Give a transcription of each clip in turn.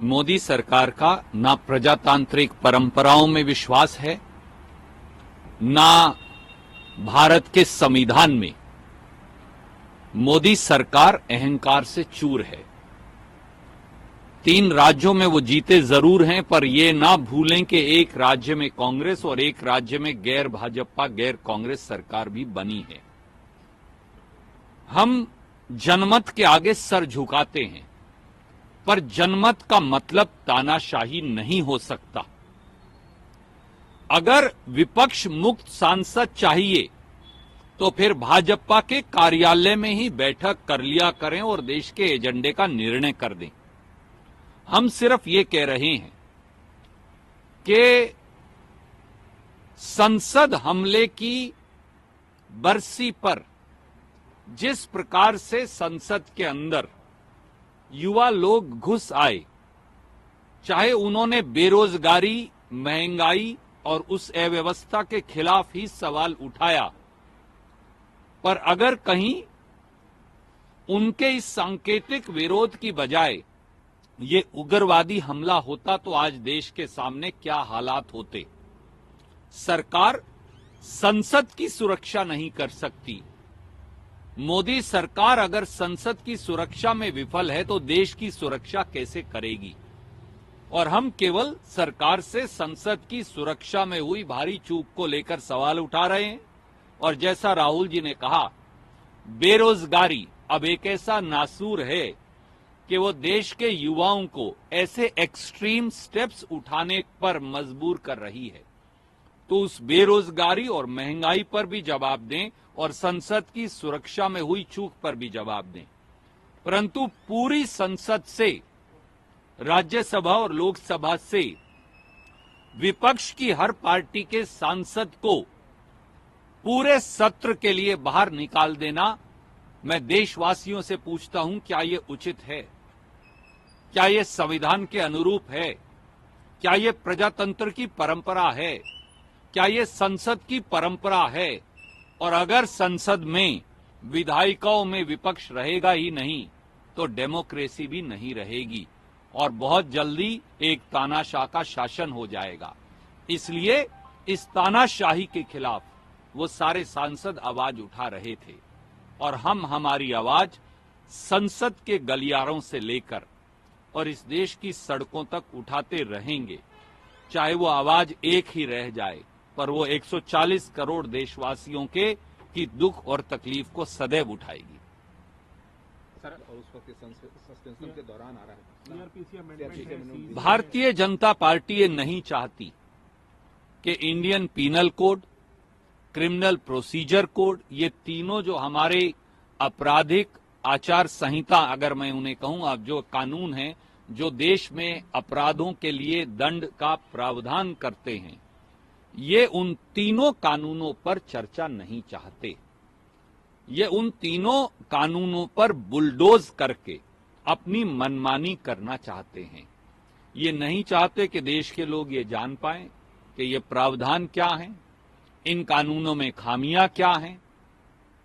मोदी सरकार का ना प्रजातांत्रिक परंपराओं में विश्वास है, ना भारत के संविधान में। मोदी सरकार अहंकार से चूर है। 3 राज्यों में वो जीते जरूर हैं, पर ये ना भूलें कि एक राज्य में कांग्रेस और एक राज्य में गैर भाजपा गैर कांग्रेस सरकार भी बनी है। हम जनमत के आगे सर झुकाते हैं, पर जनमत का मतलब तानाशाही नहीं हो सकता। अगर विपक्ष मुक्त सांसद चाहिए तो फिर भाजपा के कार्यालय में ही बैठक कर लिया करें और देश के एजेंडे का निर्णय कर दें। हम सिर्फ ये कह रहे हैं कि संसद हमले की बरसी पर जिस प्रकार से संसद के अंदर युवा लोग घुस आए, चाहे उन्होंने बेरोजगारी, महंगाई और उस अव्यवस्था के खिलाफ ही सवाल उठाया, पर अगर कहीं उनके इस सांकेतिक विरोध की बजाय ये उग्रवादी हमला होता तो आज देश के सामने क्या हालात होते। सरकार संसद की सुरक्षा नहीं कर सकती। मोदी सरकार अगर संसद की सुरक्षा में विफल है तो देश की सुरक्षा कैसे करेगी। और हम केवल सरकार से संसद की सुरक्षा में हुई भारी चूक को लेकर सवाल उठा रहे हैं। और जैसा राहुल जी ने कहा, बेरोजगारी अब एक ऐसा नासूर है कि वो देश के युवाओं को ऐसे एक्सट्रीम स्टेप्स उठाने पर मजबूर कर रही है। तो उस बेरोजगारी और महंगाई पर भी जवाब दें और संसद की सुरक्षा में हुई चूक पर भी जवाब दें। परंतु पूरी संसद से, राज्यसभा और लोकसभा से विपक्ष की हर पार्टी के सांसद को पूरे सत्र के लिए बाहर निकाल देना, मैं देशवासियों से पूछता हूं, क्या ये उचित है? क्या ये संविधान के अनुरूप है? क्या ये प्रजातंत्र की परंपरा है? क्या ये संसद की परंपरा है? और अगर संसद में विधायिकाओं में विपक्ष रहेगा ही नहीं तो डेमोक्रेसी भी नहीं रहेगी और बहुत जल्दी एक तानाशाह का शासन हो जाएगा। इसलिए इस तानाशाही के खिलाफ वो सारे सांसद आवाज उठा रहे थे और हम हमारी आवाज संसद के गलियारों से लेकर और इस देश की सड़कों तक उठाते रहेंगे। चाहे वो आवाज एक ही रह जाए, पर वो 140 करोड़ देशवासियों के की दुख और तकलीफ को सदैव उठाएगी। सर, और उस वक्त सस्पेंशन के दौरान आ रहा है, भारतीय जनता पार्टी ये नहीं चाहती कि Indian penal code, criminal procedure code, ये तीनों जो हमारे आपराधिक आचार संहिता, अगर मैं उन्हें कहूं, अब जो कानून हैं जो देश में अपराधों के लिए दंड का प्रावधान करते हैं, ये उन तीनों कानूनों पर चर्चा नहीं चाहते। ये उन तीनों कानूनों पर बुलडोज करके अपनी मनमानी करना चाहते हैं। ये नहीं चाहते कि देश के लोग ये जान पाएं कि ये प्रावधान क्या हैं, इन कानूनों में खामियां क्या हैं।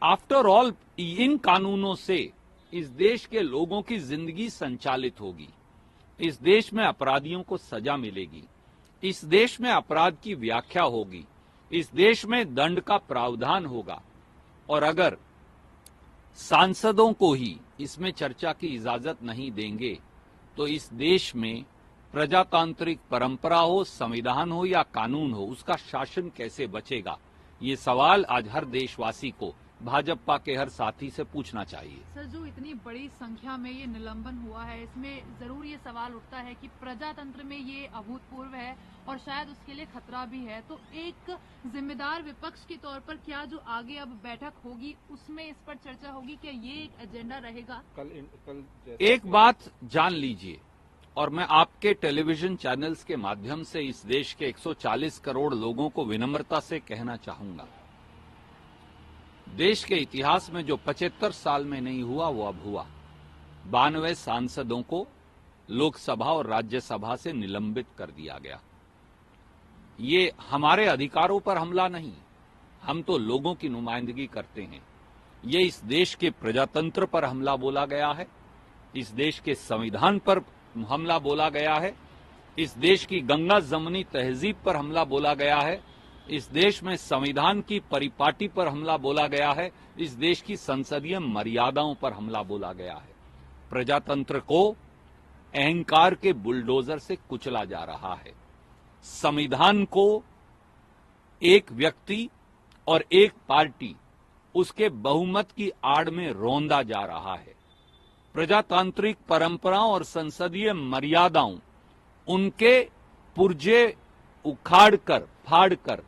आफ्टर ऑल, इन कानूनों से इस देश के लोगों की जिंदगी संचालित होगी, इस देश में अपराधियों को सजा मिलेगी, इस देश में अपराध की व्याख्या होगी, इस देश में दंड का प्रावधान होगा। और अगर सांसदों को ही इसमें चर्चा की इजाजत नहीं देंगे तो इस देश में प्रजातांत्रिक परंपरा हो, संविधान हो या कानून हो, उसका शासन कैसे बचेगा? ये सवाल आज हर देशवासी को भाजपा के हर साथी से पूछना चाहिए। सर, जो इतनी बड़ी संख्या में ये निलंबन हुआ है, इसमें जरूर ये सवाल उठता है कि प्रजातंत्र में ये अभूतपूर्व है और शायद उसके लिए खतरा भी है। तो एक जिम्मेदार विपक्ष के तौर पर क्या जो आगे अब बैठक होगी उसमें इस पर चर्चा होगी? क्या ये एक एजेंडा रहेगा? कल एक बात जान लीजिए, और मैं आपके टेलीविजन चैनल्स के माध्यम से इस देश के 140 करोड़ लोगों को विनम्रता से कहना चाहूंगा, देश के इतिहास में जो 75 साल में नहीं हुआ वो अब हुआ। 92 सांसदों को लोकसभा और राज्यसभा से निलंबित कर दिया गया। ये हमारे अधिकारों पर हमला नहीं, हम तो लोगों की नुमाइंदगी करते हैं। ये इस देश के प्रजातंत्र पर हमला बोला गया है, इस देश के संविधान पर हमला बोला गया है, इस देश की गंगा जमनी तहजीब पर हमला बोला गया है, इस देश में संविधान की परिपाटी पर हमला बोला गया है, इस देश की संसदीय मर्यादाओं पर हमला बोला गया है। प्रजातंत्र को अहंकार के बुलडोजर से कुचला जा रहा है। संविधान को एक व्यक्ति और एक पार्टी उसके बहुमत की आड़ में रौंदा जा रहा है। प्रजातांत्रिक परंपराओं और संसदीय मर्यादाओं, उनके पुर्जे उखाड़कर फाड़कर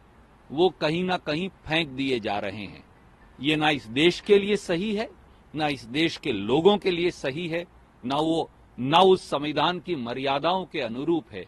वो कहीं ना कहीं फेंक दिए जा रहे हैं। ये ना इस देश के लिए सही है, ना इस देश के लोगों के लिए सही है, ना उस संविधान की मर्यादाओं के अनुरूप है